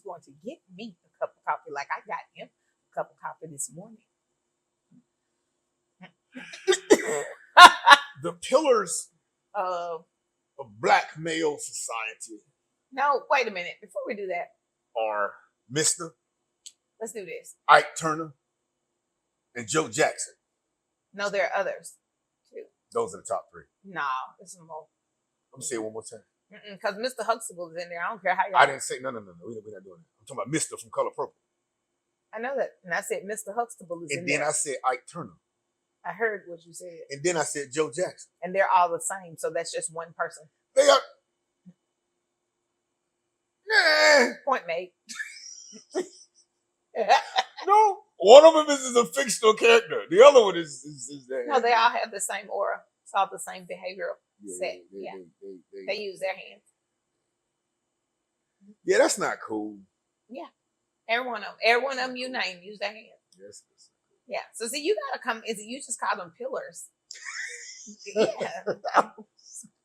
going to get me a cup of coffee like I got him a cup of coffee this morning. The pillars of black male society No, wait a minute. Before we do that, are Mr. let's do this. Ike Turner and Joe Jackson. No, there are others too. Those are the top three. No, there's some more. Let me say it one more time. Because Mr. Huxtable is in there. I don't care how you. I didn't say no. We're not doing that. I'm talking about Mr. from Color Purple. I know that, and I said Mr. Huxtable is in And there. then I said Ike Turner. I heard what you said. And then I said Joe Jackson. And they're all the same, so that's just one person. They are. Point made. No, one of them is a fictional character. The other one is No, they all have the same aura. It's all the same behavioral set. They use their hands. Yeah, that's not cool. Yeah. Every one of them you name use their hands. Yes. Yeah. So see, you gotta come. You just call them pillars. Yeah.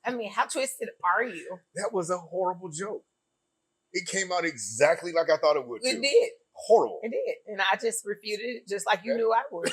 I mean, how twisted are you? That was a horrible joke. It came out exactly like I thought it would. It did. Horrible. It did, and I just refuted it, just like you knew I would.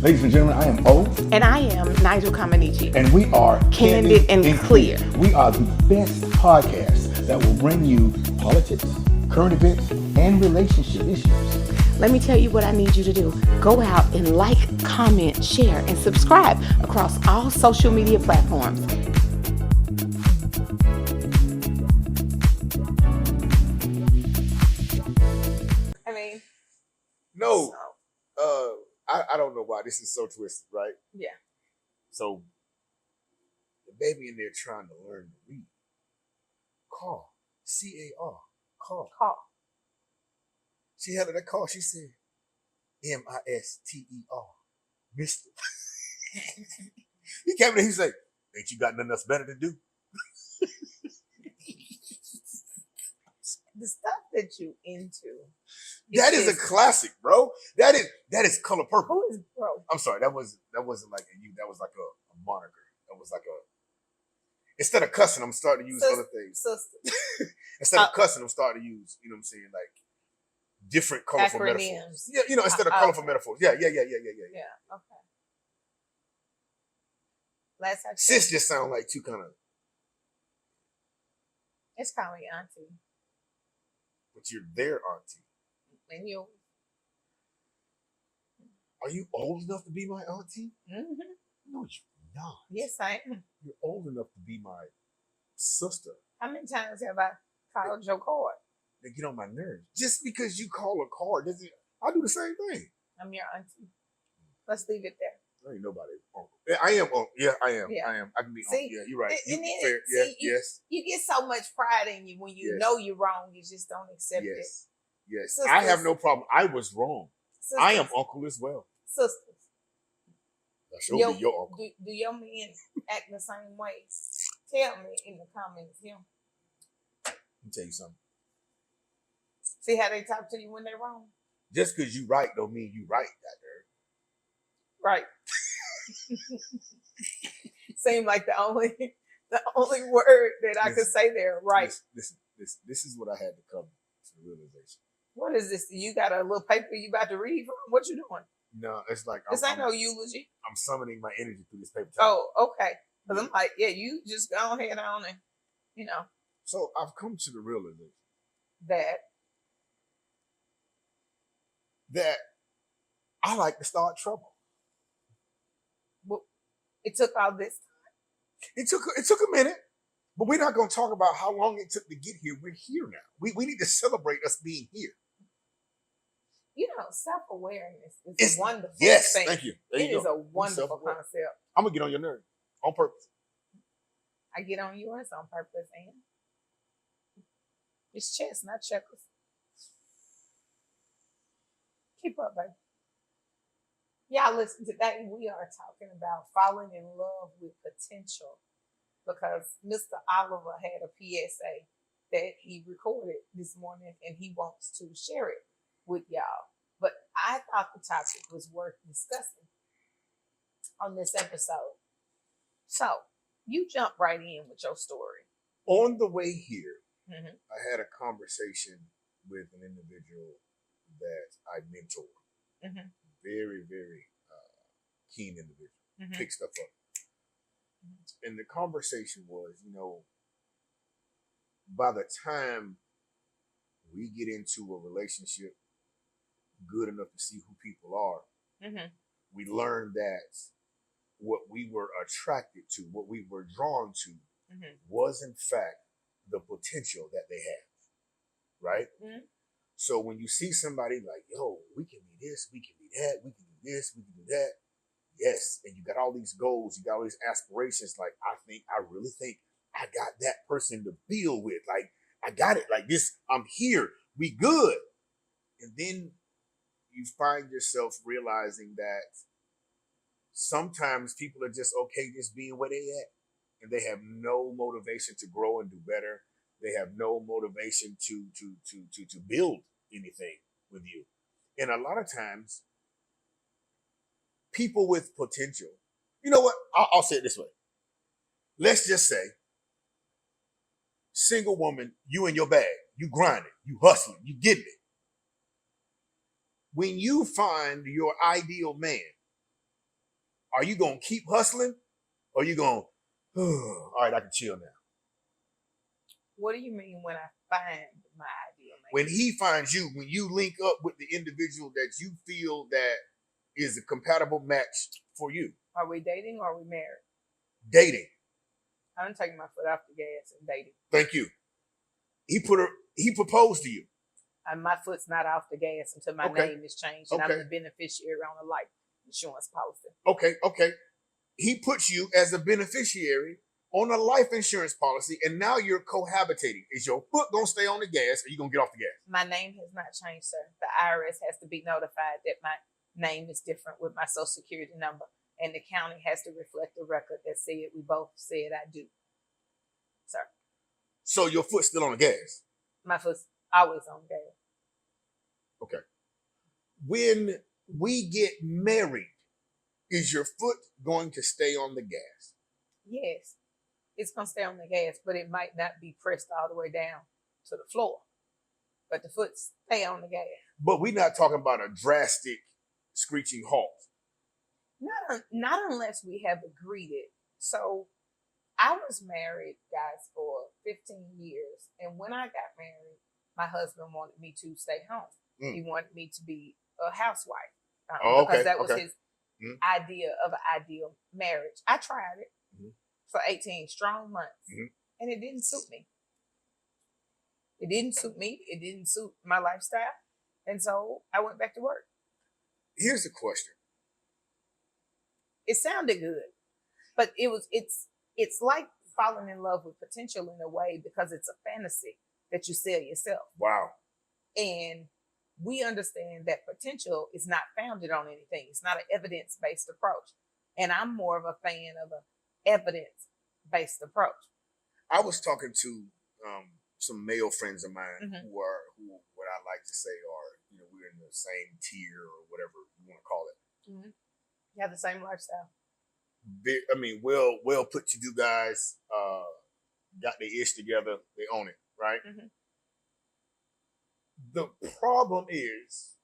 Ladies and gentlemen, I am O. And I am Nigeal Comaneci. And we are Candid and Clear. We are the best podcast that will bring you politics, current events, and relationship issues. Let me tell you what I need you to do. Go out and like, comment, share, and subscribe across all social media platforms. I mean, no. I don't know why this is so twisted, right? Yeah. So the baby in there trying to learn to read. Call. C-A-R. Call. She held that call. She said, M-I-S-T-E-R. Mister. He came in and he said, ain't you got nothing else better to do? The stuff that you into. That is a classic, bro. That is Color Purple. Who is bro? I'm sorry, that wasn't like a you. That was like a moniker. That was like a. Instead of cussing, I'm starting to use other things. Instead of cussing, I'm starting to use, you know what I'm saying, like different colorful metaphors. Yeah, instead of colorful metaphors. Yeah. Yeah. Okay. Last time. Sis just sound like two kind of. It's called me Auntie. But you're their auntie. And you. Are you old enough to be my auntie? Mm-hmm. No, you're not. Yes, I am. You're old enough to be my sister. How many times have I called your card? They get on my nerves. Just because you call a card doesn't. I do the same thing. I'm your auntie. Let's leave it there. I ain't nobody uncle. I am uncle. Yeah, I am. Yeah. I am. I can be See, uncle. Yeah, you're right. Fair. Yes. You get so much pride in you when you know you're wrong. You just don't accept it. Yes. Sisters. I have no problem. I was wrong. Sisters. I am uncle as well. Sisters. That should be your uncle. Do your men act the same way? Tell me in the comments. Let me tell you something. See how they talk to you when they're wrong? Just because you right don't mean you right, goddamn. Right. Seem like the only word that I could say there. Right. This is what I had to come to the realization. What is this? You got a little paper you about to read from? What you doing? No, it's like this ain't no eulogy. I'm summoning my energy through this paper. Oh, okay. Because I'm like, yeah, you just go ahead on and, So I've come to the realization that I like to start trouble. Well, it took all this time. It took a minute, but we're not going to talk about how long it took to get here. We're here now. We need to celebrate us being here. Self-awareness is a wonderful thing. Yes, thank you. There you go. It is a wonderful concept. I'm going to get on your nerve on purpose. I get on yours on purpose, and it's chess, not checkers. Keep up, baby. Y'all listen, today we are talking about falling in love with potential because Mr. Oliver had a PSA that he recorded this morning and he wants to share it with y'all. But I thought the topic was worth discussing on this episode. So you jump right in with your story. On the way here, Mm-hmm. I had a conversation with an individual that I mentor. Mm-hmm. Very, very keen individual. Mm-hmm. Pick stuff up. Mm-hmm. And the conversation was, by the time we get into a relationship good enough to see who people are, mm-hmm. we learn that what we were attracted to, what we were drawn to, mm-hmm. was in fact the potential that they have, right? Mm-hmm. So when you see somebody like, yo, we can be this, we can be that, we can do this, we can do that, yes, and you got all these goals, you got all these aspirations, like, I really think I got that person to build with, like, I got it, like this, I'm here, we good. And then you find yourself realizing that sometimes people are just okay just being where they at. And they have no motivation to grow and do better. They have no motivation to build anything with you. And a lot of times, people with potential, you know what? I'll say it this way. Let's just say, single woman, you in your bag, you grinding, you hustling, you getting it. When you find your ideal man, are you going to keep hustling? Or are you going, all right, I can chill now? What do you mean when I find my ideal man? When he finds you, when you link up with the individual that you feel that is a compatible match for you. Are we dating or are we married? Dating. I'm taking my foot off the gas and dating. Thank you. He proposed to you. And my foot's not off the gas until my name is changed and I'm the beneficiary on a life insurance policy. Okay. He puts you as a beneficiary on a life insurance policy, and now you're cohabitating. Is your foot gonna stay on the gas, or you gonna get off the gas? My name has not changed, sir. The IRS has to be notified that my name is different with my social security number, and the county has to reflect the record that said we both said I do, sir. So your foot's still on the gas? My foot's always on gas. Okay. When we get married, is your foot going to stay on the gas? Yes, it's going to stay on the gas, but it might not be pressed all the way down to the floor. But the foot stay on the gas. But we're not talking about a drastic screeching halt. Not unless we have agreed it. So I was married, guys, for 15 years. And when I got married, my husband wanted me to stay home. He wanted me to be a housewife. Because that was his idea of an ideal marriage. I tried it for 18 strong months, and it didn't suit me. It didn't suit me. It didn't suit my lifestyle, and so I went back to work. Here's the question. It sounded good, but it's like falling in love with potential in a way, because it's a fantasy that you sell yourself. Wow. And we understand that potential is not founded on anything. It's not an evidence-based approach. And I'm more of a fan of an evidence-based approach. I was talking to some male friends of mine who what I like to say are, we're in the same tier or whatever you want to call it. Mm-hmm. You have the same lifestyle. Well put to do guys, got their ish together, they own it, right? Mm-hmm. The problem is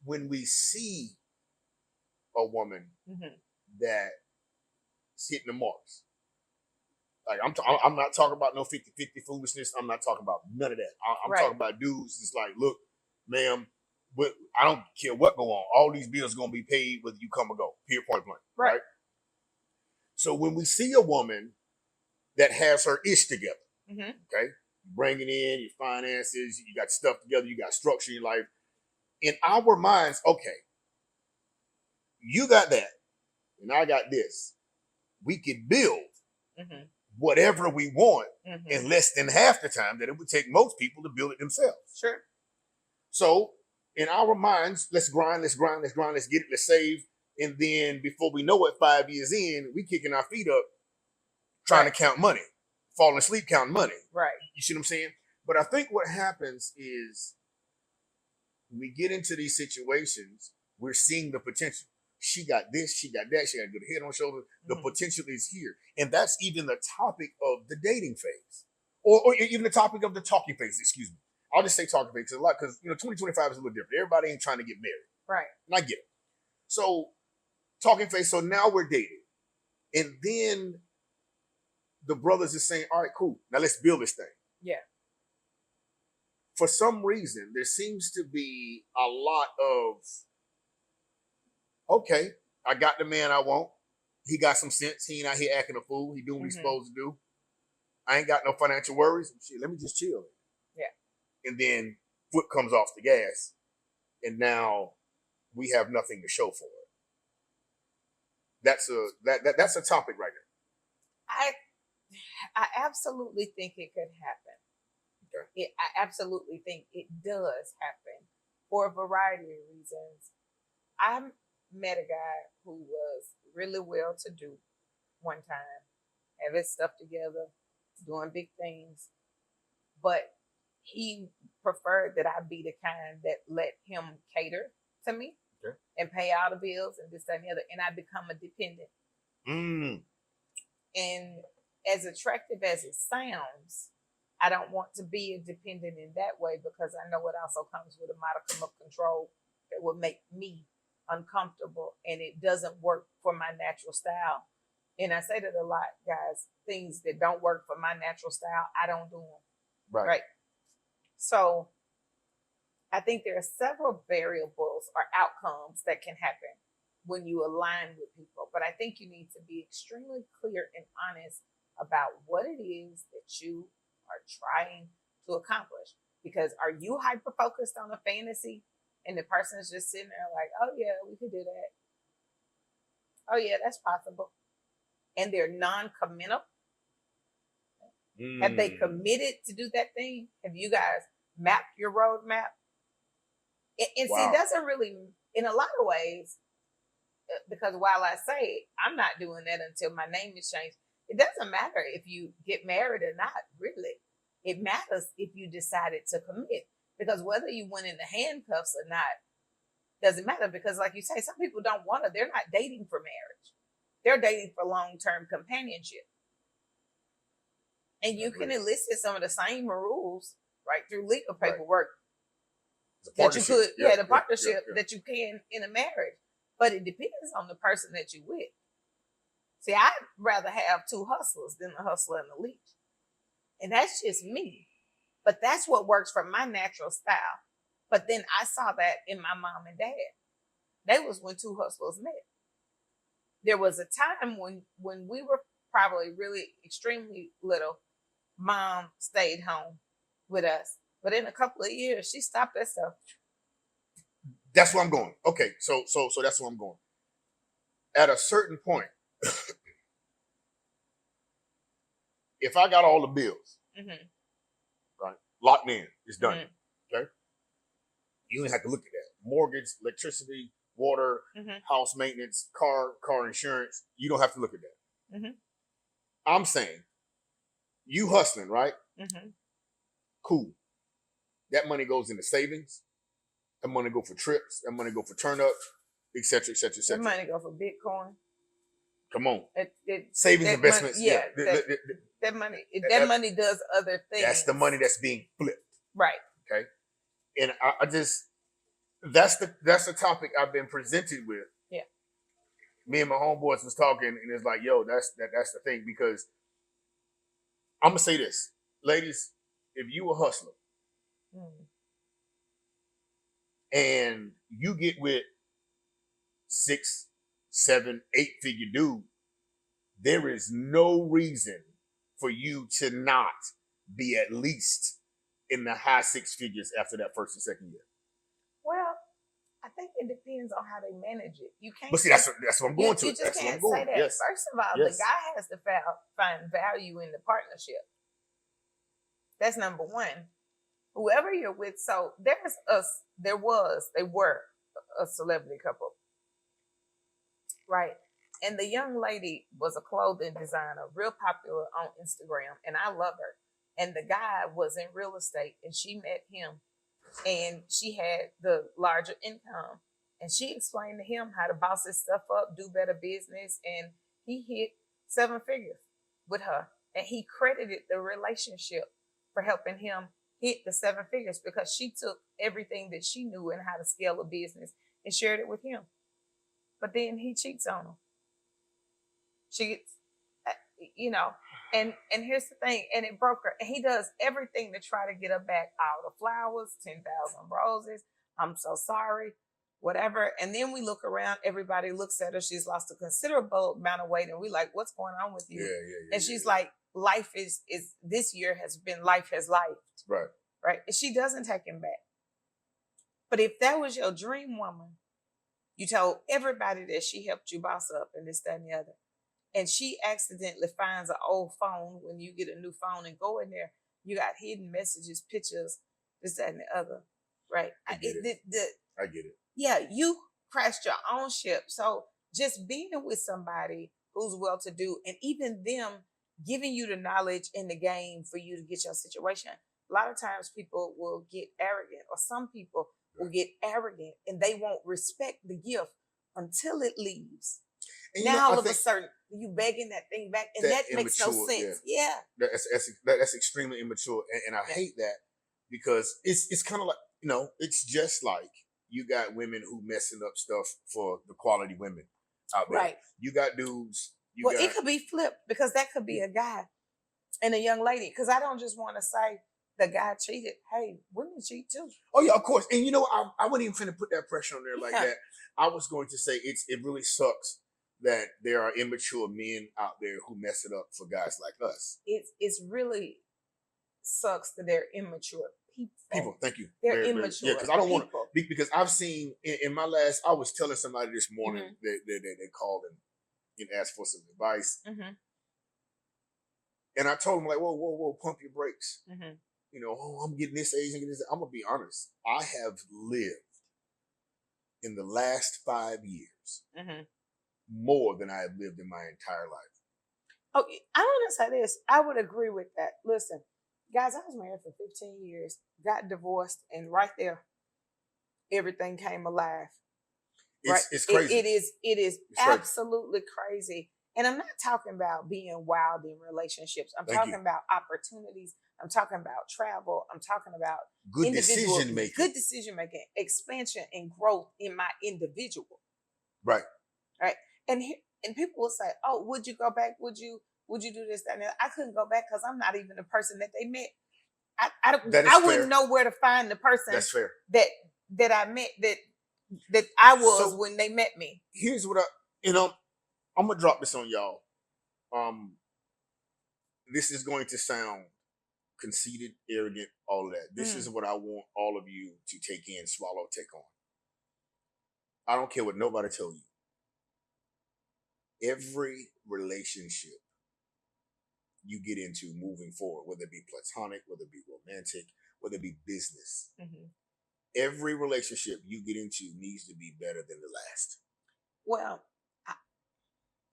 when we see a woman that's hitting the marks. Like I'm not talking about no 50-50 foolishness. I'm not talking about none of that. I'm talking about dudes. It's like, look, ma'am, I don't care what go on. All these bills are gonna be paid whether you come or go. Period, point blank. Right. So when we see a woman that has her ish together, okay. Bringing in your finances, you got stuff together, you got structure in your life. In our minds, okay, you got that, and I got this. We could build whatever we want in less than half the time that it would take most people to build it themselves. Sure. So in our minds, let's grind, let's get it, let's save. And then before we know it, 5 years in, we kicking our feet up trying to count money. Falling asleep counting money. Right. You see what I'm saying? But I think what happens is when we get into these situations, we're seeing the potential. she got this, she got that, she got a good head on shoulders. The potential is here. And that's even the topic of the dating phase. Or even the topic of the talking phase, excuse me. I'll just say talking phase a lot because 2025 is a little different. Everybody ain't trying to get married. Right. And I get it. So talking phase, so now we're dating. And then the brothers is saying, all right, cool. Now let's build this thing. Yeah. For some reason, there seems to be a lot of, okay, I got the man I want. He got some sense. He ain't out here acting a fool. He doing what he's supposed to do. I ain't got no financial worries. Shit, let me just chill. Yeah. And then foot comes off the gas. And now we have nothing to show for it. That's a topic right now. I absolutely think it could happen. Okay. I absolutely think it does happen for a variety of reasons. I met a guy who was really well-to-do one time, have his stuff together, doing big things, but he preferred that I be the kind that let him cater to me and pay all the bills and this, that, and the other, and I become a dependent. And as attractive as it sounds, I don't want to be a dependent in that way because I know it also comes with a modicum of control that would make me uncomfortable, and it doesn't work for my natural style. And I say that a lot, guys. Things that don't work for my natural style, I don't do them. Right. So I think there are several variables or outcomes that can happen when you align with people. But I think you need to be extremely clear and honest about what it is that you are trying to accomplish. Because are you hyper-focused on a fantasy and the person is just sitting there like, oh yeah, we could do that. Oh yeah, that's possible. And they're non-committal. Have they committed to do that thing? Have you guys mapped your roadmap? And see, it doesn't really, in a lot of ways, because while I say I'm not doing that until my name is changed, it doesn't matter if you get married or not, really. It matters if you decided to commit. Because whether you went in the handcuffs or not, doesn't matter. Because like you say, some people don't want to, they're not dating for marriage. They're dating for long-term companionship. And you can elicit some of the same rules, right, through legal paperwork that you could, the partnership that you can in a marriage. But it depends on the person that you're with. See, I'd rather have two hustlers than a hustler and a leech. And that's just me. But that's what works for my natural style. But then I saw that in my mom and dad. That was when two hustlers met. There was a time when we were probably really extremely little, mom stayed home with us. But in a couple of years, she stopped that stuff. That's where I'm going. Okay, so that's where I'm going. At a certain point, if I got all the bills, right, locked in, it's done. Okay, you don't have to look at that. Mortgage, electricity, water, house maintenance, car insurance. You don't have to look at that. I'm saying, you hustling, right? Cool. That money goes into savings. That money go for trips. That money go for turn up, et cetera, et cetera, et cetera. That money go for Bitcoin. Come on. Savings, investments. Money, that money does other things. That's the money that's being flipped. Right. Okay. And I just, that's the topic I've been presented with. Yeah. Me and my homeboys was talking, and it's like, yo, that's the thing, because I'm gonna say this, ladies, if you a hustler and you get with 6, 7, 8-figure dude, there is no reason for you to not be at least in the high 6 figures after that first and second year. Well, I think it depends on how they manage it. You can't. But see, that's what I'm going to. You just that's can't what I'm say going. that. Yes. First of all, the guy has to find value in the partnership. That's number one. Whoever you're with, so they were a celebrity couple, right? And the young lady was a clothing designer, real popular on Instagram, and I love her. And the guy was in real estate, and she met him, and she had the larger income. And she explained to him how to boss his stuff up, do better business, and he hit 7 figures with her. And he credited the relationship for helping him hit the 7 figures because she took everything that she knew and how to scale a business and shared it with him. But then he cheats on her. She gets, and here's the thing, and it broke her. And he does everything to try to get her back. All the flowers, 10,000 roses. I'm so sorry, whatever. And then we look around, everybody looks at her. She's lost a considerable amount of weight. And we like, what's going on with you? And she's like, life is this year has been life has life. Right. Right. And she doesn't take him back. But if that was your dream woman, you told everybody that she helped you boss up and this, that, and the other. And she accidentally finds an old phone when you get a new phone and go in there, you got hidden messages, pictures, this, that, and the other. Right. I get it. Yeah, you crashed your own ship. So just being with somebody who's well-to-do and even them giving you the knowledge in the game for you to get your situation. A lot of times people will get arrogant, or some people will get arrogant and they won't respect the gift until it leaves. And now all of a sudden you begging that thing back, and that makes no sense. Yeah. That's extremely immature. And I hate that because it's kind of like, it's just like you got women who messing up stuff for the quality women out there. Right. You got dudes. It could be flipped because that could be a guy and a young lady. Because I don't just want to say the guy cheated. Hey, women cheat too. Oh yeah, of course. And I wasn't even finna put that pressure on there like that. I was going to say it really sucks that there are immature men out there who mess it up for guys like us. It's really sucks that they're immature people. Thank you. They're immature. Yeah, because I don't want to. Because I've seen in my last. I was telling somebody this morning that they called and asked for some advice, and I told them like, whoa, pump your brakes. I'm getting this age and getting this. I'm gonna be honest. I have lived in the last 5 years more than I have lived in my entire life. Oh, I want to say this. I would agree with that. Listen, guys, I was married for 15 years, got divorced, and right there, everything came alive. It's crazy. It is absolutely crazy. And I'm not talking about being wild in relationships. I'm talking about opportunities. I'm talking about travel. I'm talking about good decision making, expansion and growth in my individual. Right. And people will say, "Oh, would you go back? Would you do this, that, and that?" I couldn't go back because I'm not even the person that they met. I wouldn't know where to find the person That's fair. that I met that I was when they met me. Here's what I'm gonna drop this on y'all. This is going to sound conceited, arrogant, all of that. This is what I want all of you to take in, swallow, take on. I don't care what nobody tell you. Every relationship you get into moving forward, whether it be platonic, whether it be romantic, whether it be business, every relationship you get into needs to be better than the last. Well,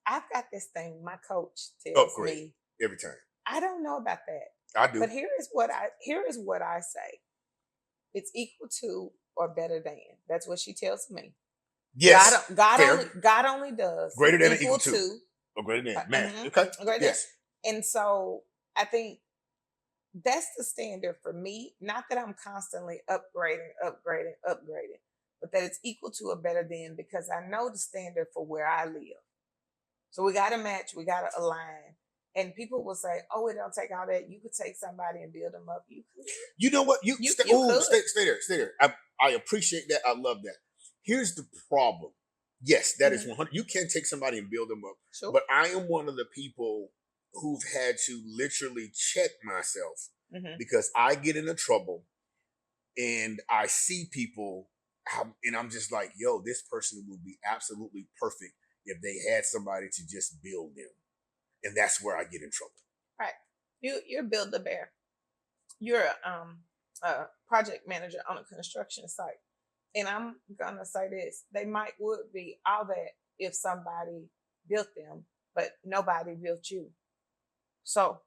I've got this thing my coach tells me every time. I don't know about that. I do. But here is what I say. It's equal to or better than. That's what she tells me. Yes. God only does greater than equal to or greater than. Man. Okay. Yes. And so I think that's the standard for me. Not that I'm constantly upgrading, but that it's equal to or better than, because I know the standard for where I live. So we got to match. We got to align. And people will say, "Oh, it don't take all that. You could take somebody and build them up." You could. You know what? Stay there. I appreciate that. I love that. Here's the problem. Yes, that is 100. You can take somebody and build them up. Sure. But I am one of the people who've had to literally check myself because I get into trouble and I see people and I'm just like, yo, this person would be absolutely perfect if they had somebody to just build them. And that's where I get in trouble. Right. You're a Build-A-Bear. You're a project manager on a construction site. And I'm going to say this. They would be all that if somebody built them, but nobody built you. So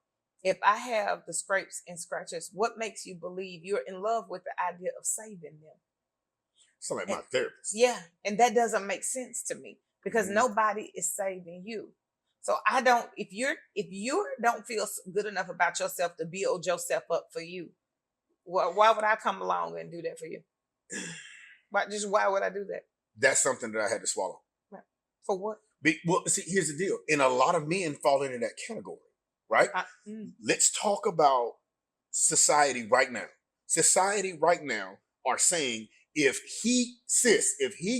if I have the scrapes and scratches, what makes you believe you're in love with the idea of saving them? Sound like my therapist. Yeah, and that doesn't make sense to me because nobody is saving you. So I don't. If you don't feel good enough about yourself to build yourself up for you, why would I come along and do that for you? Why would I do that? That's something that I had to swallow. For what? Well, see, here's the deal. And a lot of men fall into that category, right? Let's talk about society right now. Society right now are saying if he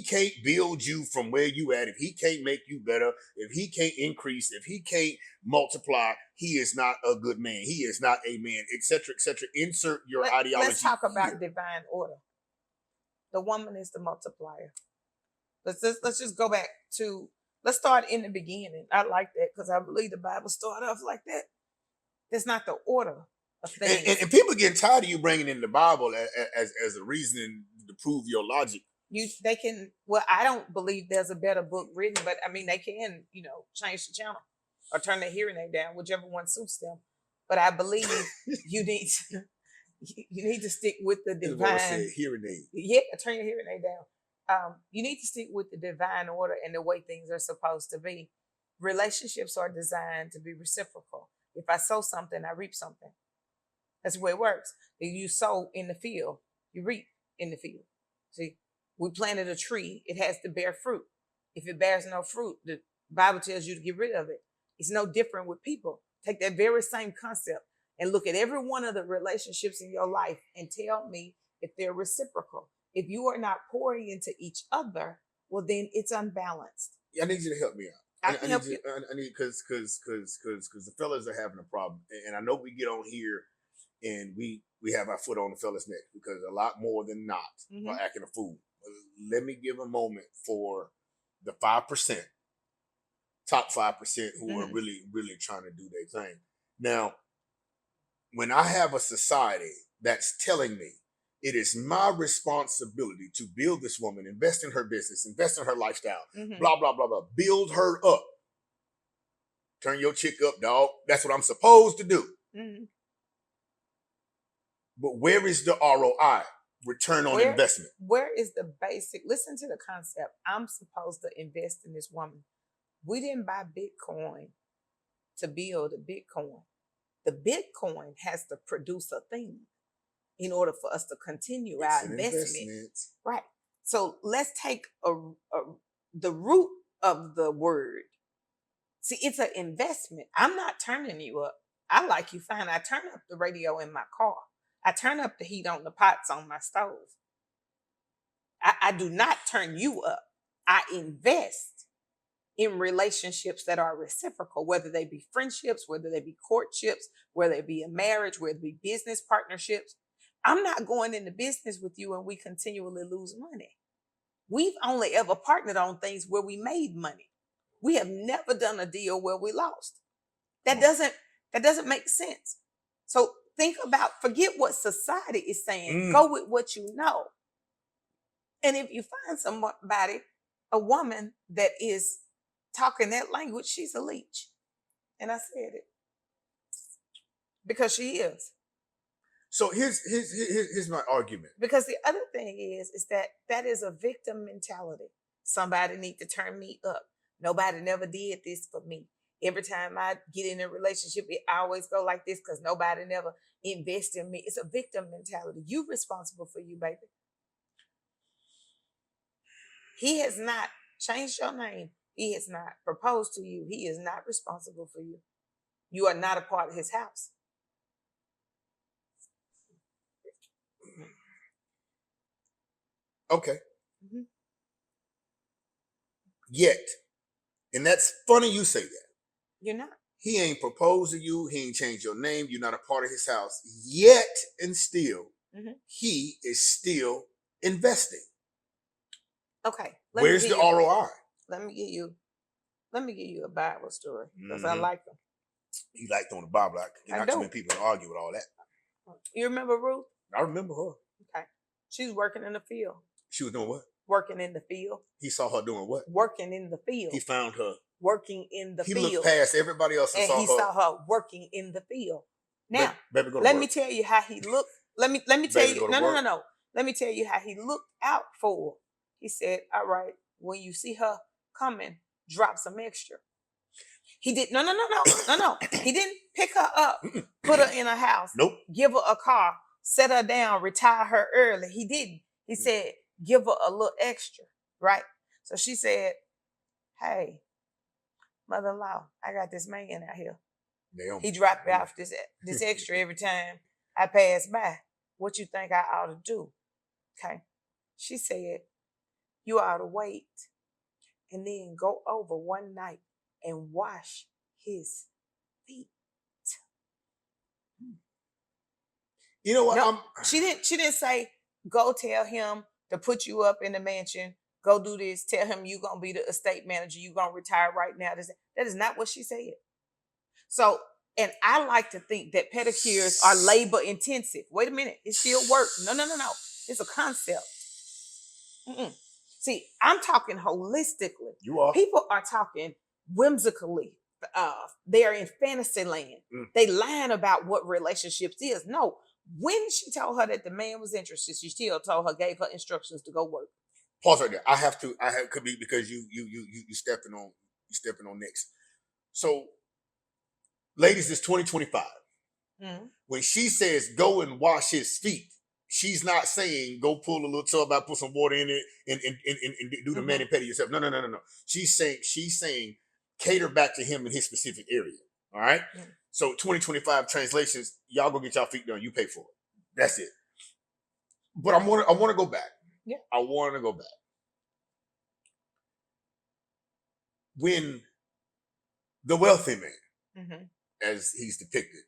can't build you from where you at, if he can't make you better, if he can't increase, if he can't multiply, he is not a good man. He is not a man, etc., etc. Insert your ideology. Let's talk about divine order. The woman is the multiplier. Let's just go back to, let's start in the beginning. I like that because I believe the Bible started off like that. That's not the order of things. And people get tired of you bringing in the Bible as a reason to prove your logic. They can. Well, I don't believe there's a better book written, but I mean they can, change the channel or turn their hearing aid down, whichever one suits them. But I believe you need to stick with the divine hearing aid. Yeah, turn your hearing aid down. You need to stick with the divine order and the way things are supposed to be. Relationships are designed to be reciprocal. If I sow something, I reap something. That's the way it works. If you sow in the field, you reap in the field. See, we planted a tree, it has to bear fruit. If it bears no fruit, the Bible tells you to get rid of it. It's no different with people. Take that very same concept and look at every one of the relationships in your life and tell me if they're reciprocal. If you are not pouring into each other, well, then it's unbalanced. I need you to help me out. I can help you. I need because the fellas are having a problem, and I know we get on here and we have our foot on the fellas' neck because a lot more than not are acting a fool. Let me give a moment for the 5%, top 5% who are really, really trying to do their thing. Now, when I have a society that's telling me it is my responsibility to build this woman, invest in her business, invest in her lifestyle, blah, blah, blah, blah, build her up. Turn your chick up, dog. That's what I'm supposed to do. But where is the ROI? Return on investment. Where is the basic? Listen to the concept. I'm supposed to invest in this woman. We didn't buy Bitcoin to build a Bitcoin. The Bitcoin has to produce a thing in order for us to continue our investment. Right. So let's take the root of the word. See, it's an investment. I'm not turning you up. I like you fine. I turn up the radio in my car. I turn up the heat on the pots on my stove. I do not turn you up. I invest in relationships that are reciprocal, whether they be friendships, whether they be courtships, whether it be a marriage, whether it be business partnerships. I'm not going into business with you and we continually lose money. We've only ever partnered on things where we made money. We have never done a deal where we lost. That doesn't make sense. So forget what society is saying. Go with what you know. And if you find somebody, a woman that is talking that language, she's a leech. And I said it. Because she is. So here's my argument. Because the other thing is that is a victim mentality. Somebody need to turn me up. Nobody never did this for me. Every time I get in a relationship, it always go like this because nobody never invest in me. It's a victim mentality. You responsible for you, baby. He has not changed your name. He has not proposed to you. He is not responsible for you. You are not a part of his house. Okay. Yet, and that's funny you say that. You're not. He ain't proposed to you. He ain't changed your name. You're not a part of his house. Yet and still, he is still investing. Okay. Where's the ROI? Let me give you a Bible story because I like them. You like throwing the Bible out. Not too many people to argue with all that. You remember Ruth? I remember her. Okay. She was working in the field. She was doing what? Working in the field. He saw her doing what? Working in the field. He found her. Working in the field. He looked past everybody else and saw her working in the field. Now, baby, go to let work. me tell you how he looked. Let me tell you. No. Let me tell you how he looked out for her. He said, all right, when you see her coming, drop some extra. He did no. He didn't pick her up, put her in a house, Nope. give her a car, set her down, retire her early. He didn't. He said, give her a little extra, right? So she said, hey, mother-in-law, I got this man out here. Naomi. He dropped me off this extra every time I pass by. What you think I ought to do? Okay. She said, you ought to wait and then go over one night and wash his feet. You know what? No, she didn't say, go tell him to put you up in the mansion. Go do this. Tell him you're going to be the estate manager. You're going to retire right now. That is not what she said. So, and I like to think that pedicures are labor intensive. Wait a minute. It still works. No. It's a concept. See, I'm talking holistically. You are. People are talking whimsically. They're in fantasy land. They lying about what relationships is. No. When she told her that the man was interested, she still told her, gave her instructions to go work. Pause right there. I have could be because you stepping on next. So, ladies, it's 2025. When she says go and wash his feet, she's not saying go pull a little tub out, put some water in it, and do the mani pedi yourself. No. She's saying cater back to him in his specific area. All right. So 2025 translations, y'all go get y'all feet done. You pay for it. That's it. But I want to go back. Yeah. I want to go back. When the wealthy man, as he's depicted,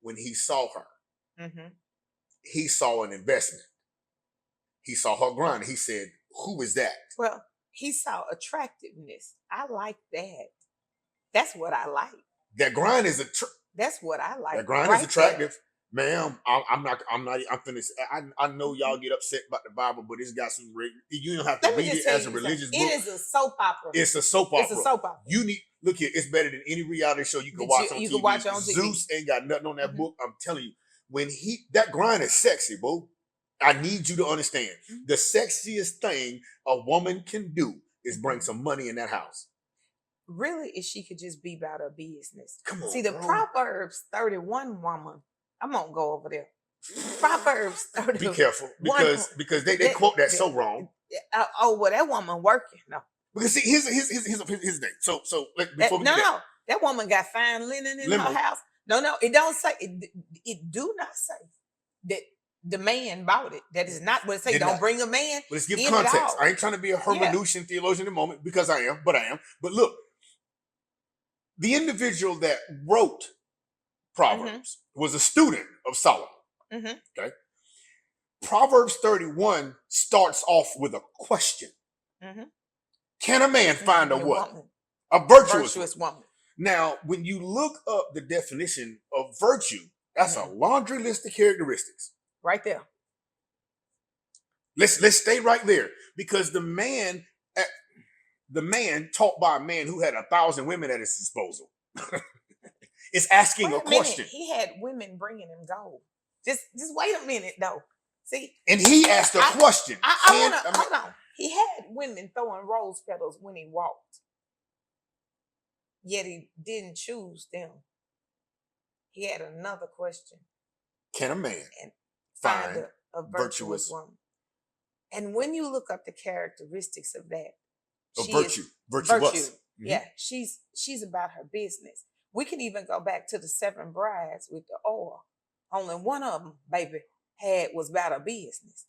when he saw her, he saw an investment. He saw her grind. He said, who is that? Well, he saw attractiveness. I like that. That's what I like. That grind is that's what I like. That grind is attractive. Ma'am, I'm finished. I know y'all get upset about the Bible, but it's got some. You don't have to read it as a religious book. It is a soap opera. It's a soap opera. It's a soap opera. You need look here. It's better than any reality show you can watch on TV. You can watch on TV. Zeus ain't got nothing on that book. I'm telling you, when that grind is sexy, boo. I need you to understand the sexiest thing a woman can do is bring some money in that house. Really, if she could just be about her business. Come on. See, the Proverbs 31 woman. I'm gonna go over there. Proverbs 31. Be careful because they quote that so wrong. Well, that woman working. No. Because see, here's the thing. So before we no, that woman got fine linen in her house. No, it don't say it do not say that the man bought it. That is not what it say. Don't bring a man. But let's give context. I ain't trying to be a hermeneutian theologian in the moment because I am. But look, the individual that wrote Proverbs was a student of Solomon. Okay. Proverbs 31 starts off with a question. Can a man find a what? Woman. A virtuous woman. Now, when you look up the definition of virtue, that's a laundry list of characteristics. Right there. Let's stay right there because the man taught by a man who had 1,000 women at his disposal is asking a question. He had women bringing him gold. Just wait a minute though. See, and he asked a question. Hold on. He had women throwing rose petals when he walked, yet he didn't choose them. He had another question. Can a man find a virtuous woman? And when you look up the characteristics of that, virtue. Yeah, she's about her business. We can even go back to the 7 brides with the oil. Only one of them, baby, was about her business.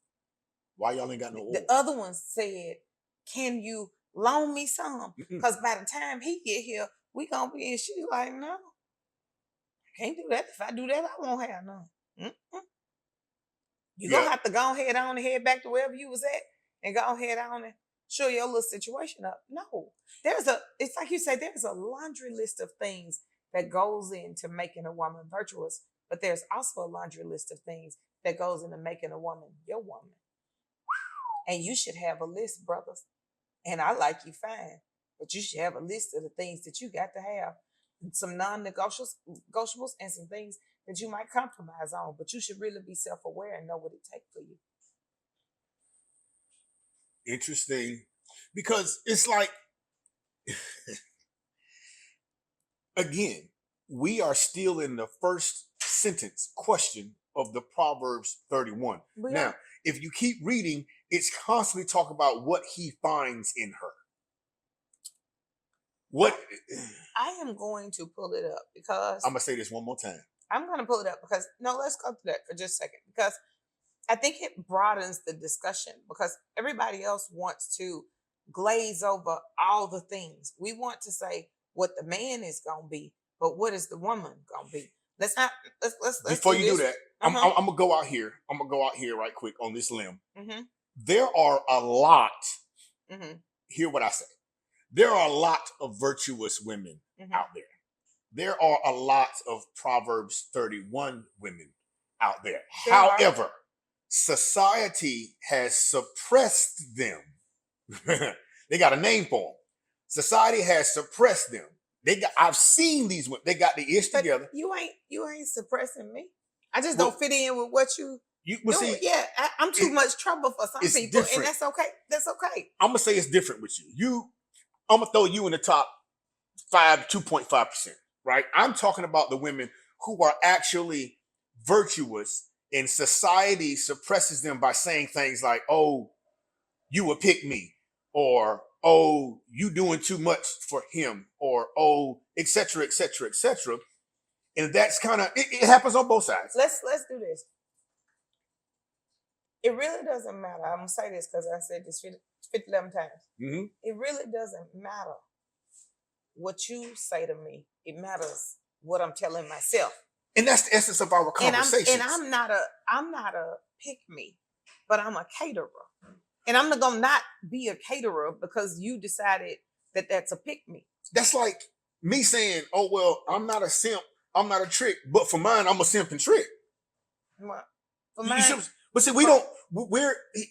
Why y'all ain't got no oil? The other one said, "Can you loan me some? Because by the time he get here, we gonna be." And she's like, "No, can't do that. If I do that, I won't have none." You gonna have to go ahead on and head back to wherever you was at and go ahead on and show your little situation up. No, it's like you say, there's a laundry list of things that goes into making a woman virtuous, but there's also a laundry list of things that goes into making a woman your woman. And you should have a list, brothers. And I like you fine, but you should have a list of the things that you got to have, some non-negotiables and some things that you might compromise on, but you should really be self-aware and know what it takes for you. Interesting. Because it's like, again, we are still in the first sentence question of the Proverbs 31. Now, if you keep reading, it's constantly talking about what he finds in her. What I am going to pull it up because I'm gonna say this one more time. I'm going to pull it up because let's go through that for just a second, because I think it broadens the discussion, because everybody else wants to glaze over all the things. We want to say what the man is gonna be, but what is the woman gonna be? Let's Before do you do this. that, I'm gonna go out here. I'm gonna go out here right quick on this limb. Mm-hmm. There are a lot. Mm-hmm. Hear what I say. There are a lot of virtuous women out there. There are a lot of Proverbs 31 women out there. However, society has suppressed them. They got a name for them. Society has suppressed them. I've seen these women. They got the ish together. You ain't suppressing me. I just don't fit in with what you do. See, I'm too much trouble for some people, different. And that's okay. That's okay. I'm gonna say it's different with you. I'm gonna throw you in the top 2.5%. Right? I'm talking about the women who are actually virtuous, and society suppresses them by saying things like, "Oh, you a pick me," or "Oh, you doing too much for him," or "Oh," etc., etc., etc. And that's kind of it happens on both sides. Let's do this. It really doesn't matter. I'm gonna say this because I said this 57 times. Mm-hmm. It really doesn't matter what you say to me. It matters what I'm telling myself. And that's the essence of our conversations. And I'm not a pick me, but I'm a caterer. And I'm not gonna not be a caterer because you decided that that's a pick me. That's like me saying, "Oh well, I'm not a simp, I'm not a trick, but for mine, I'm a simp and trick." Well, for mine, but see, we don't.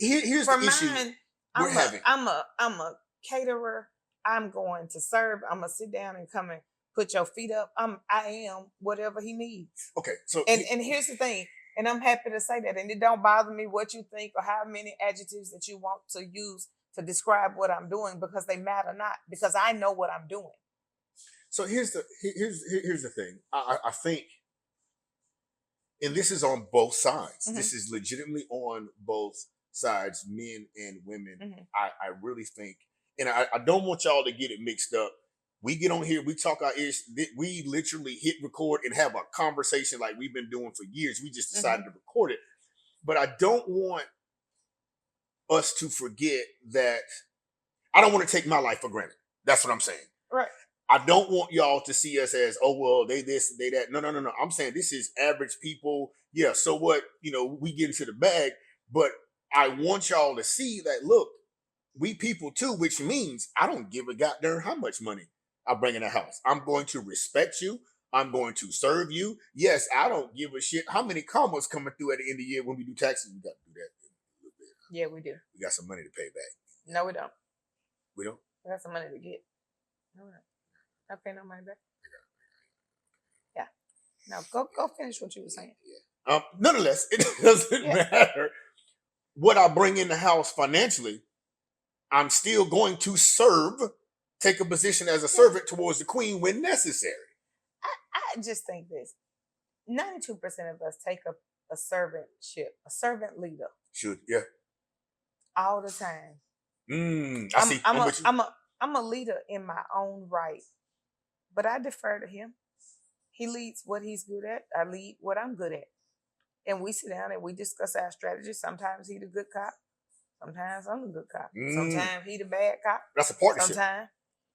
Here's the issue we're having. I'm a caterer. I'm going to serve. I'm gonna sit down and come and put your feet up. I am whatever he needs. Okay, so and here's the thing. And I'm happy to say that. And it don't bother me what you think or how many adjectives that you want to use to describe what I'm doing, because they matter not, because I know what I'm doing. So here's the thing. I think, and this is on both sides. Mm-hmm. This is legitimately on both sides, men and women. Mm-hmm. I really think, and I don't want y'all to get it mixed up. We get on here, we talk our ears, we literally hit record and have a conversation like we've been doing for years. We just decided to record it. But I don't want us to forget that I don't want to take my life for granted. That's what I'm saying. Right. I don't want y'all to see us as, "Oh, well, they this, they that." No. I'm saying this is average people. Yeah, so what? We get into the bag. But I want y'all to see that, look, we people too, which means I don't give a goddamn how much money I bring in the house. I'm going to respect you. I'm going to serve you. Yes, I don't give a shit how many commas coming through at the end of the year when we do taxes. We got to do that a little bit. Yeah, we do. We got some money to pay back. No, we don't. We don't? We got some money to get. No, we don't. Not paying no money back. Yeah. No, go finish what you were saying. Yeah. Nonetheless, it doesn't matter what I bring in the house financially. I'm still going to serve. Take a position as a servant towards the queen when necessary. I just think this. 92% of us take a servantship, a servant leader. Should, yeah. All the time. I see. I'm a leader in my own right, but I defer to him. He leads what he's good at. I lead what I'm good at. And we sit down and we discuss our strategies. Sometimes he the good cop. Sometimes I'm the good cop. Sometimes he the bad cop. That's a partnership. Sometimes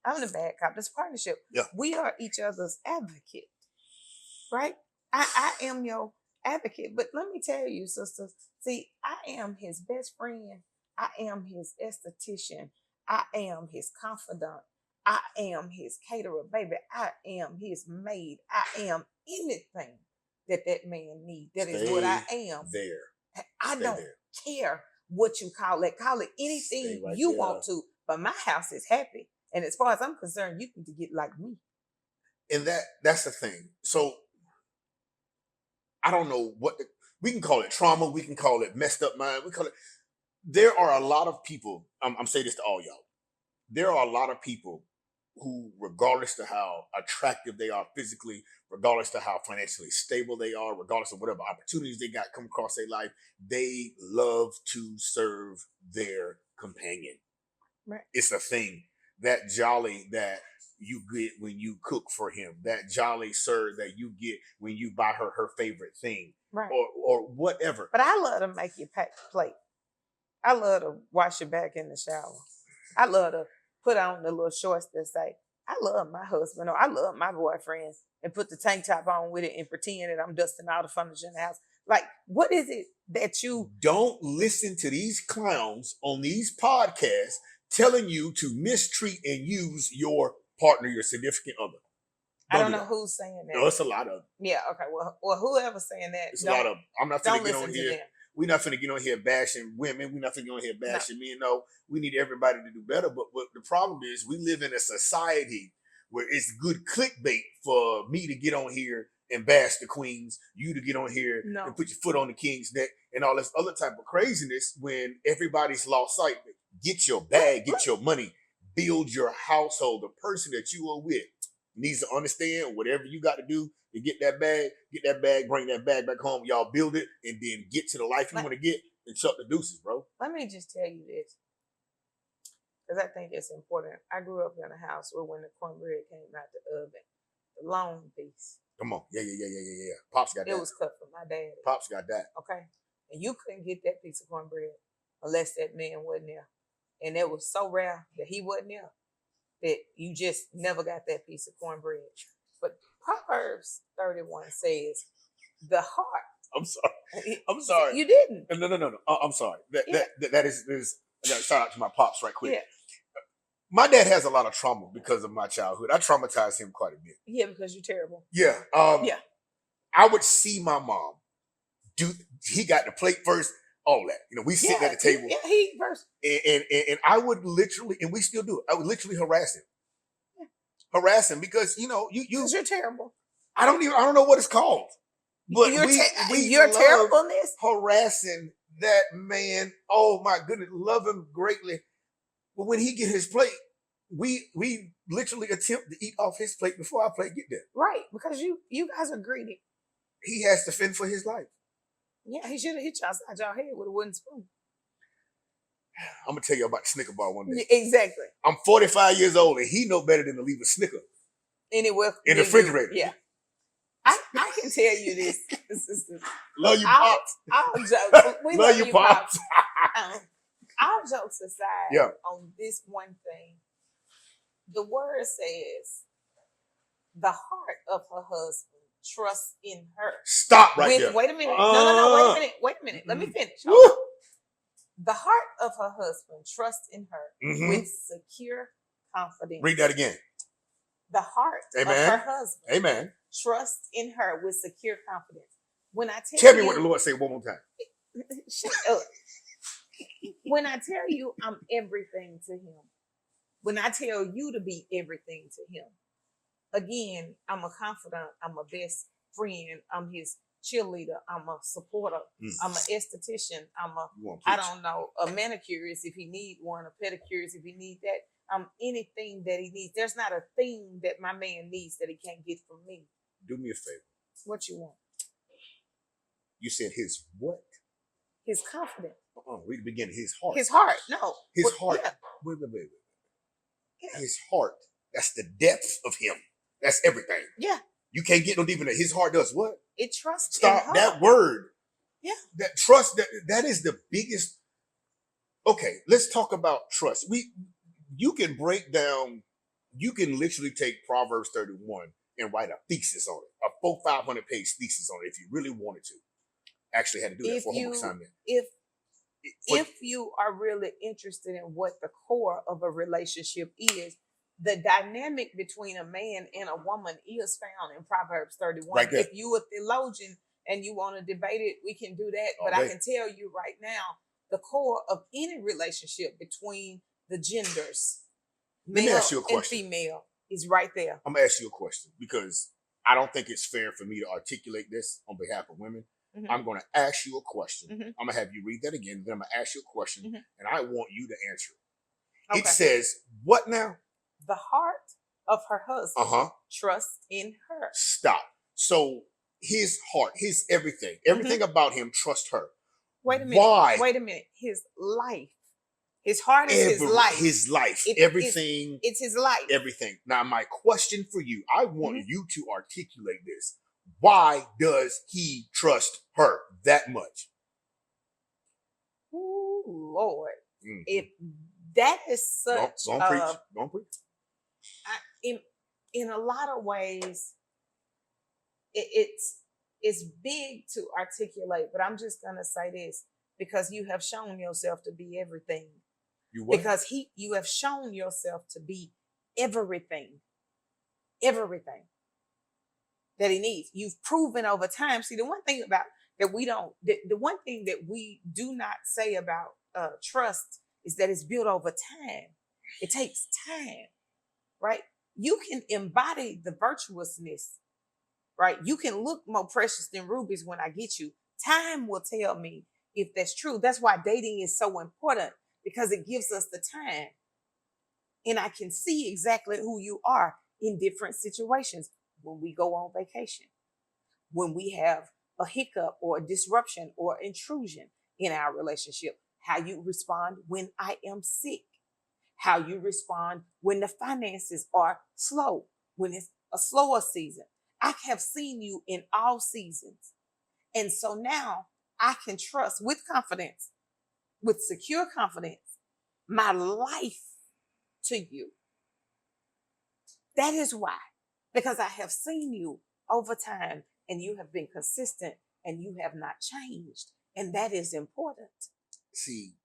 I'm the bad cop. That's a partnership. Yeah. We are each other's advocate, right? I am your advocate. But let me tell you, sisters, see, I am his best friend. I am his esthetician. I am his confidant. I am his caterer. Baby, I am his maid. I am anything that man needs. That is what I am. There. I don't care what you call it. Call it anything you want to. But my house is happy. And as far as I'm concerned, you need to get like me. And that's the thing. So I don't know we can call it trauma. We can call it messed up mind. We call it, there are a lot of people, I'm saying this to all y'all. There are a lot of people who, regardless to how attractive they are physically, regardless to how financially stable they are, regardless of whatever opportunities they got come across their life, they love to serve their companion. Right. It's a thing. That jolly that you get when you cook for him, that jolly sir that you get when you buy her favorite thing, right, or whatever. But I love to make you pack plate. I love to wash your back in the shower. I love to put on the little shorts that say, I love my husband, or I love my boyfriend, and put the tank top on with it and pretend that I'm dusting all the furniture in the house. Like, what is it that you... Don't listen to these clowns on these podcasts telling you to mistreat and use your partner, your significant other. I don't know who's saying that. No, it's a lot of them. Yeah, okay. Well, whoever's saying that, it's a lot of them. I'm not going to get on here. Them. We're not going to get on here bashing women. We're not going to get on here bashing men. No, we need everybody to do better. But the problem is we live in a society where it's good clickbait for me to get on here and bash the queens, you to get on here and put your foot on the king's neck and all this other type of craziness when everybody's lost sight. Get your bag, get your money, build your household. The person that you are with needs to understand whatever you got to do to get that bag, bring that bag back home. Y'all build it and then get to the life you want to get and chuck the deuces, bro. Let me just tell you this, because I think it's important. I grew up in a house where when the cornbread came out the oven, the long piece. Come on. Yeah. Pops got that. It was cut from my dad. Pops got that. Okay. And you couldn't get that piece of cornbread unless that man wasn't there. And it was so rare that he wasn't there that you just never got that piece of cornbread. But Proverbs 31 says, the heart. I'm sorry. You didn't. No. I'm sorry. That is I got to shout out to my pops right quick. Yeah. My dad has a lot of trauma because of my childhood. I traumatized him quite a bit. Yeah, because you're terrible. Yeah. Yeah. I would see my mom he got the plate first, all that. We sit at the table. Yeah, he first. And I would literally, and we still do it, I would literally harass him. Yeah. Harass him because, you're terrible. I don't know what it's called. But your terribleness? Harassing that man. Oh my goodness. Love him greatly. But when he get his plate, we literally attempt to eat off his plate before our plate get there. Right, because you guys are greedy. He has to fend for his life. Yeah, he should have hit you outside your head with a wooden spoon. I'm gonna tell you about the Snicker bar one day. Exactly. I'm 45 years old and he know better than to leave a Snicker anywhere in the refrigerator. Yeah. I can tell you this. Love you, Pops. All jokes. We love you, Pops. All jokes aside, on this one thing, the word says the heart of her husband trusts in her. Stop right there. Wait a minute. No, wait a minute. Let me finish. The heart of her husband trusts in her with secure confidence. Read that again. The heart of her husband trusts in her with secure confidence. When I tell me you, what the Lord said one more time. Shut up. When I tell you I'm everything to him, when I tell you to be everything to him, again, I'm a confidant, I'm a best friend, I'm his cheerleader, I'm a supporter, I'm an esthetician, a manicurist if he need one, a pedicurist if he need that. I'm anything that he needs. There's not a thing that my man needs that he can't get from me. Do me a favor. What you want? You said his what? His confidence. Read the beginning. His heart. His heart. No. His heart. Yeah. Wait. Yeah. His heart. That's the depth of him. That's everything. Yeah. You can't get no deeper than his heart does what? It trusts. Stop that word. Yeah. That trust, that is the biggest. Okay, let's talk about trust. You can break down, you can literally take Proverbs 31 and write a thesis on it, a 500-page thesis on it if you really wanted to. Actually had to do that for homework assignment. If you are really interested in what the core of a relationship is, the dynamic between a man and a woman is found in Proverbs 31. Right there. If you a theologian and you want to debate it, we can do that. But I can tell you right now, the core of any relationship between the genders, male and female, is right there. I'm going to ask you a question because I don't think it's fair for me to articulate this on behalf of women. Mm-hmm. I'm going to ask you a question. Mm-hmm. I'm going to have you read that again. Then I'm going to ask you a question, Mm-hmm. and I want you to answer it. Okay. It says, what now? The heart of her husband trusts in her. Stop. So his heart, his everything about him trusts her. Wait a minute. Why? Wait a minute. His life. His heart is his life. His life. Everything. It's his life. Everything. Now, my question for you, I want you to articulate this. Why does he trust her that much? Ooh, Lord. If that is such Don't preach. Don't preach. In a lot of ways, it's big to articulate, but I'm just gonna say this because you have shown yourself to be everything. You what? Because you have shown yourself to be everything that he needs. You've proven over time. See, the one thing about that we don't, the one thing that we do not say about trust is that it's built over time. It takes time, right? You can embody the virtuousness, right? You can look more precious than rubies when I get you. Time will tell me if that's true. That's why dating is so important, because it gives us the time. And I can see exactly who you are in different situations. When we go on vacation, when we have a hiccup or a disruption or intrusion in our relationship, how you respond when I am sick, how you respond when the finances are slow, when it's a slower season. I have seen you in all seasons. And so now I can trust with confidence, with secure confidence, my life to you. That is why, because I have seen you over time and you have been consistent and you have not changed. And that is important. See.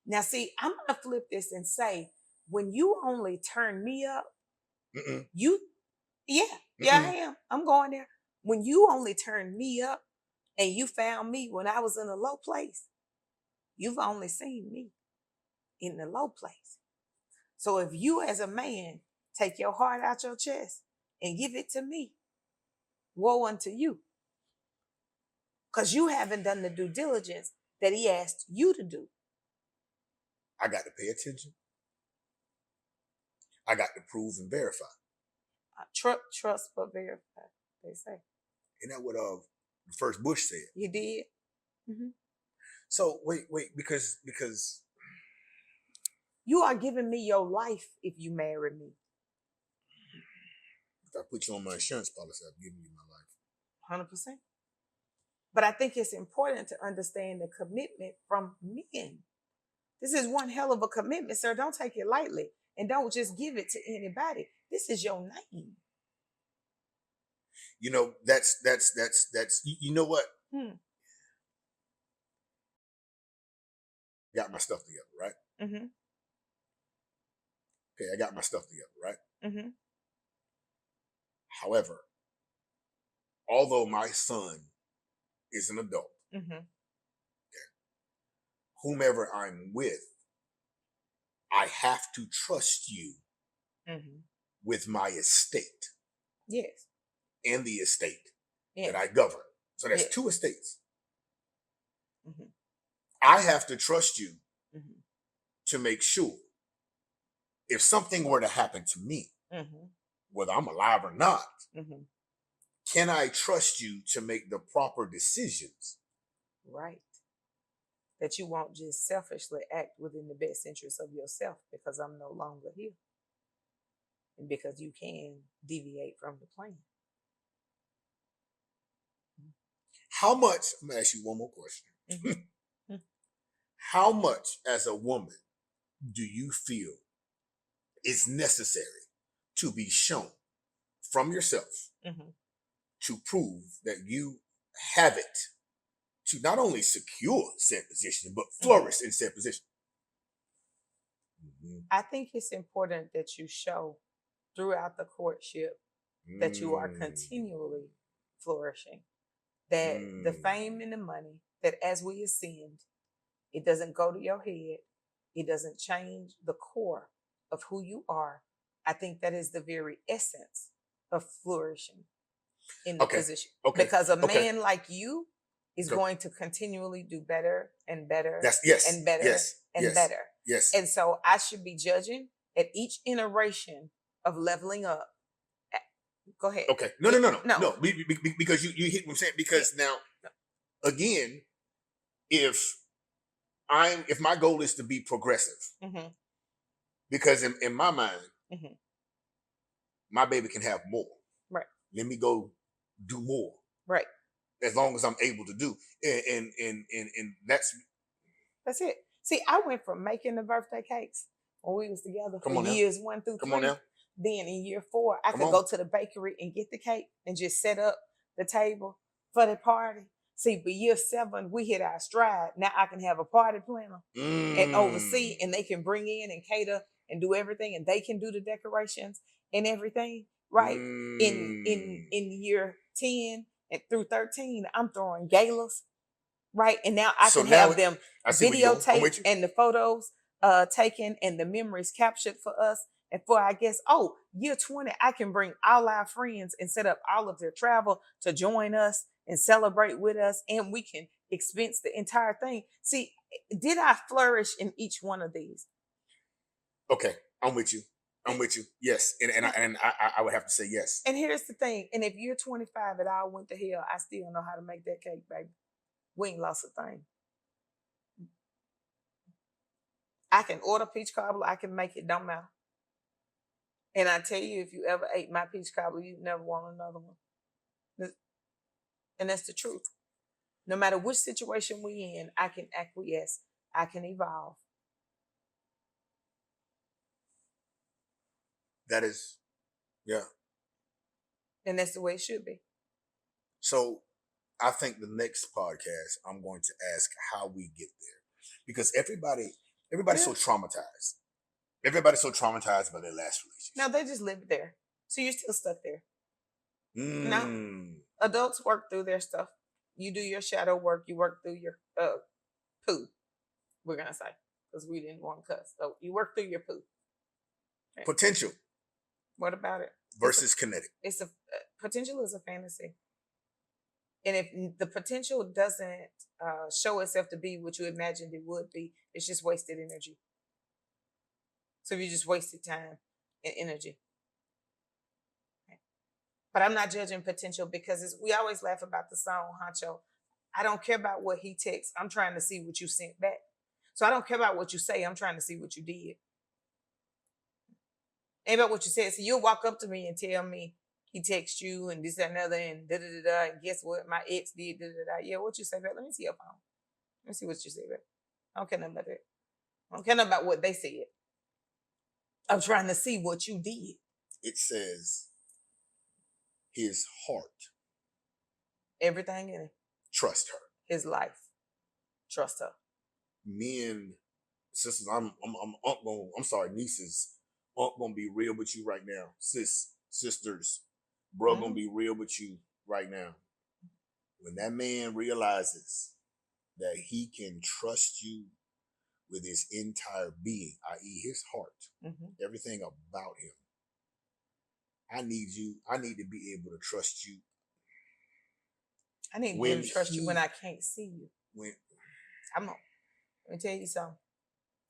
Now, see, I'm going to flip this and say, when you only turn me up, I am. I'm going there. When you only turned me up and you found me when I was in a low place, you've only seen me in the low place. So if you as a man take your heart out your chest and give it to me, woe unto you. Because you haven't done the due diligence that he asked you to do. I got to pay attention. I got to prove and verify. Trust but verify, they say. Isn't that what the first Bush said? You did? Mm-hmm. So wait, because you are giving me your life if you marry me. If I put you on my insurance policy, I'm giving you my life. 100%. But I think it's important to understand the commitment from men. This is one hell of a commitment, sir. Don't take it lightly. And don't just give it to anybody. This is your name. You know, that's you know what? Got my stuff together, right? Mm-hmm. Okay, I got my stuff together, right? Mm-hmm. However, although my son is an adult, whomever I'm with, I have to trust you with my estate. Yes. And the estate that I govern. So that's 2 estates. I have to trust you to make sure if something were to happen to me, whether I'm alive or not, can I trust you to make the proper decisions? Right. That you won't just selfishly act within the best interest of yourself because I'm no longer here. And because you can deviate from the plan. How much, I'm going to ask you one more question. How much as a woman do you feel is necessary to be shown from yourself to prove that you have it to not only secure said position, but flourish in said position? I think it's important that you show throughout the courtship that you are continually flourishing. That the fame and the money, that as we ascend, it doesn't go to your head. It doesn't change the core of who you are. I think that is the very essence of flourishing in the position. Okay. Because a man like you is going to continually do better and better and better and better. Yes. And so I should be judging at each iteration of leveling up. Go ahead. Okay. No. Because you hit what I'm saying. Because now, again, if my goal is to be progressive, because in my mind, my baby can have more. Right. Let me go do more. Right. As long as I'm able to do, and that's it. See, I went from making the birthday cakes when we was together for years 1 through 3. Come on now. Then in year 4, I could go to the bakery and get the cake and just set up the table for the party. See, but year 7, we hit our stride. Now I can have a party planner and oversee, and they can bring in and cater and do everything, and they can do the decorations and everything. Right. In year 10 and through 13, I'm throwing galas. Right. And now I can have them videotaped and the photos taken and the memories captured for us. And for, I guess, year 20, I can bring all our friends and set up all of their travel to join us and celebrate with us. And we can expense the entire thing. See, did I flourish in each one of these? Okay. I'm with you. Yes. And I would have to say yes. And here's the thing. And if you're 25 and I went to hell, I still know how to make that cake, baby. We ain't lost a thing. I can order peach cobbler. I can make it. Don't matter. And I tell you, if you ever ate my peach cobbler, you'd never want another one. And that's the truth. No matter which situation we in, I can acquiesce. I can evolve. That is, yeah. And that's the way it should be. So I think the next podcast, I'm going to ask how we get there. Because everybody's so traumatized. Everybody's so traumatized by their last relationship. No, they just live there. So you're still stuck there. No. Adults work through their stuff. You do your shadow work. You work through your poo, we're going to say. Because we didn't want to cuss. So you work through your poo. Okay. Potential. What about it? Versus kinetic. Potential is a fantasy. And if the potential doesn't show itself to be what you imagined it would be, it's just wasted energy. So you just wasted time and energy. Okay. But I'm not judging potential because we always laugh about the song, Honcho. I don't care about what he texts. I'm trying to see what you sent back. So I don't care about what you say. I'm trying to see what you did. Ain't about what you said. So you'll walk up to me and tell me he texts you and this, that, and other, and da-da-da-da, and guess what? My ex did, da-da-da. Yeah, what you say back? Let me see your phone. Let me see what you say back. I don't care nothing about that. I don't care nothing about what they said. I'm trying to see what you did. It says his heart. Everything in it. Trust her. His life. Trust her. Men, sisters, nieces, Unc gonna be real with you right now. Sisters, bro, gonna be real with you right now. When that man realizes that he can trust you with his entire being, i.e. his heart, everything about him, I need to be able to trust you. I need to be able to trust you when I can't see you. Let me tell you something.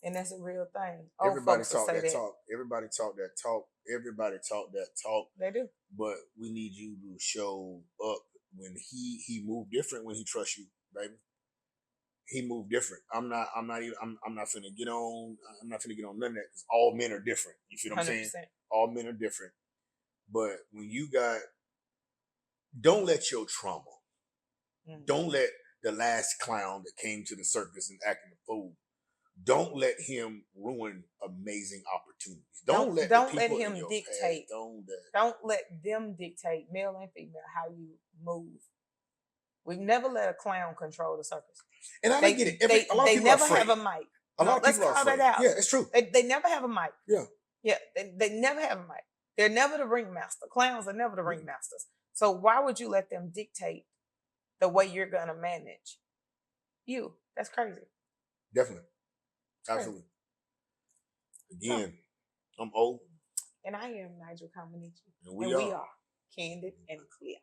And that's a real thing. Everybody talk that talk. Everybody talk that talk. Everybody talk that talk. They do. But we need you to show up when he moved different when he trusts you, baby. He moved different. I'm not finna get on none of that because all men are different. You feel what I'm 100%. saying? All men are different. But when don't let your trauma, don't let the last clown that came to the circus and acting a fool, don't let him ruin amazing opportunities. Don't let him dictate. Don't let them dictate, male and female, how you move. We've never let a clown control the circus. And I get it. They never have a mic. A lot of people are afraid. Yeah, it's true. They never have a mic. Yeah. Yeah, they never have a mic. They're never the ringmaster. Clowns are never the ringmasters. So why would you let them dictate the way you're going to manage you? That's crazy. Definitely. Absolutely. Again, I'm old. And I am Nigeal Comaneci. And we are Candid and Clear.